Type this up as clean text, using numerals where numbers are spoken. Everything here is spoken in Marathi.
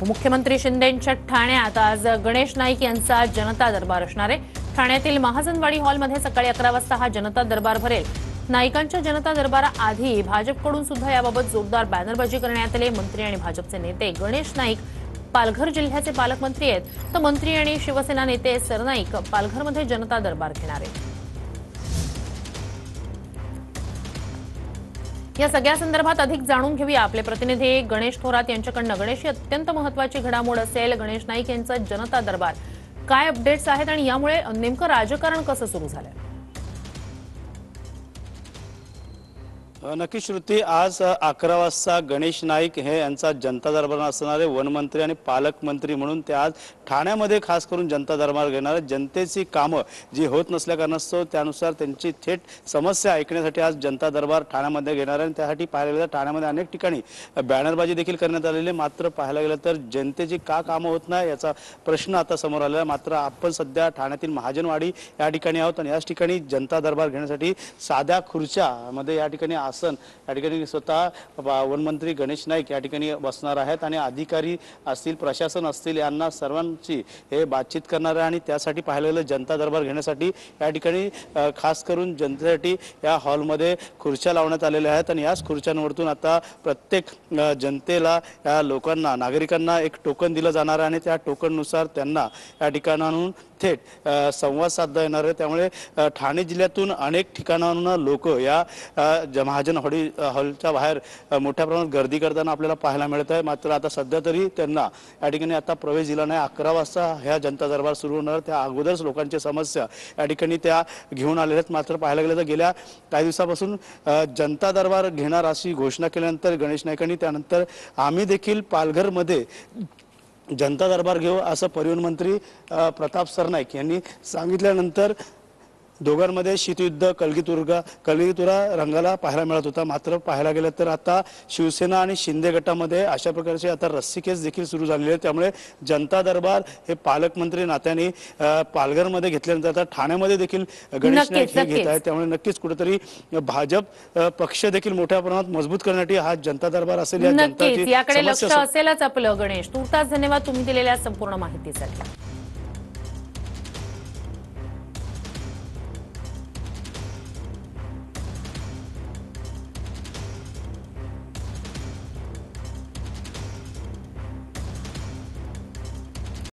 मुख्यमंत्री शिंदेंच्या ठाण्यात आज गणेश नाईक यांचा जनता दरबार असणार आहे। ठाण्यातील महाजनवाडी हॉलमध्ये सकाळी 11 वाजता हा जनता दरबार भरेल। नाईकांच्या जनता दरबाराआधी भाजपकडून सुद्धा याबाबत जोरदार बॅनरबाजी करण्यात आली। मंत्री आणि भाजपचे नेते गणेश नाईक पालघर जिल्ह्याचे पालकमंत्री आहेत, तर मंत्री आणि शिवसेना नेते सरनाईक पालघरमध्ये जनता दरबार घेणार आहेत। या सगळ्या संदर्भात अधिक जाणून घेऊया आपले प्रतिनिधी गणेश थोरात यांच्याकडून। गणेश, ही अत्यंत महत्त्वाची घडामोड असेल गणेश नाईक यांचा जनता दरबार, काय अपडेट्स आहेत आणि यामुळे नेमकं राजकारण कसं सुरू झालं? नक्की श्रुती, आज 11 वाजता गणेश नाईक हे यांचा जनता दरबार असणारे वनमंत्री आणि पालकमंत्री म्हणून ते आज ठाण्यामध्ये खास करून जनता दरबार घेणार। जनतेची कामं जी होत नसल्या कारणास्तव त्यानुसार त्यांची थेट समस्या ऐकण्यासाठी आज जनता दरबार ठाण्यामध्ये घेणार आहे। त्यासाठी पाहायला गेलं तर ठाण्यामध्ये अनेक ठिकाणी बॅनरबाजी देखील करण्यात आलेली आहे। मात्र पाहायला गेलं तर जनतेची का कामं होत नाही याचा प्रश्न आता समोर आलेला आहे। मात्र आपण सध्या ठाण्यातील महाजनवाडी या ठिकाणी आहोत आणि याच ठिकाणी जनता दरबार घेण्यासाठी साध्या खुर्च्यामध्ये या ठिकाणी या ठिकाणी स्वतः वनमंत्री गणेश नाईक या ठिकाणी बसणार आहेत आणि अधिकारी असतील, प्रशासन असतील, यांना सर्वांची हे बातचीत करणार आहे। आणि त्यासाठी पाहायला गेलं जनता दरबार घेण्यासाठी या ठिकाणी खास करून जनतेसाठी या हॉलमध्ये खुर्च्या लावण्यात आलेल्या आहेत आणि याच खुर्च्यांवरतून आता प्रत्येक जनतेला, या लोकांना, नागरिकांना एक टोकन दिलं जाणार आहे आणि त्या टोकननुसार त्यांना या ठिकाणाहून थेट संवाद साधता येणार आहे। त्यामुळे ठाणे जिल्ह्यातून अनेक ठिकाणांहून लोक या महाजनवाडी हॉलच्या बाहेर मोठ्या प्रमाणात गर्दी करताना आपल्याला पाहायला मिळत आहे। मात्र आता सध्या तरी त्यांना या ठिकाणी आता प्रवेश दिला नाही। 11 वाजता ह्या जनता दरबार सुरू होणार, त्या अगोदरच लोकांची समस्या या ठिकाणी त्या घेऊन आलेल्या आहेत। मात्र पाहायला गेलं तर गेल्या काही दिवसापासून जनता दरबार घेणार अशी घोषणा केल्यानंतर गणेश नाईकांनी त्यानंतर आम्ही देखील पालघरमध्ये जनता दरबार घेऊ असं परिवहन मंत्री प्रताप सरनाईक यांनी सांगितल्यानंतर दोघांमध्ये शीतयुद्ध कलगीतुरा रंगाला पाहायला मिळत होता। मात्र पाहायला गेलं तर आता शिवसेना आणि शिंदे गटामध्ये अशा प्रकारचे आता रस्सीखेच देखील सुरू झालेली आहे। त्यामुळे जनता दरबार हे पालकमंत्री नात्याने पालघरमध्ये घेतल्यानंतर आता ठाण्यामध्ये देखील गणेश नाईक हे घेत आहेत। त्यामुळे नक्कीच कुठेतरी भाजप पक्ष देखील मोठ्या प्रमाणात मजबूत करण्यासाठी हा जनता दरबार असेल, या जनतेची याकडे लक्ष असेलच आपलं। गणेश, तुर्तास धन्यवाद तुम्ही दिलेल्या संपूर्ण माहितीसाठी।